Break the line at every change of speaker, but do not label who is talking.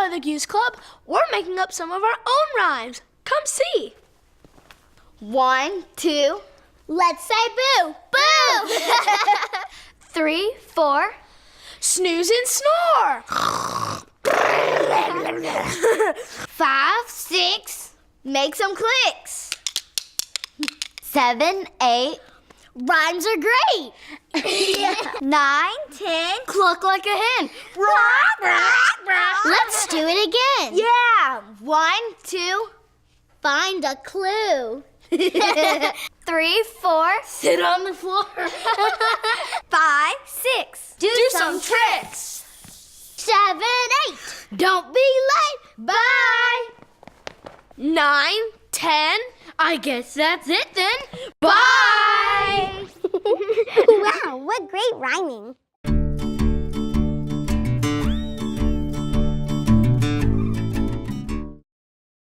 part of the Goose Club, we're making up some of our own rhymes. Come see.
1, 2, let's say boo! Boo! 3, 4,
snooze and snore.
5, 6, make some clicks. 7, 8, rhymes are great. 9, 10, cluck like a hen. Let's do it again. Yeah. 1, 2, find a clue. 3, 4,
Sit on the floor.
5, 6,
Do some tricks.
7, 8, don't be late. Bye.
9, 10. I guess that's it then.
Bye.
Wow, what great rhyming.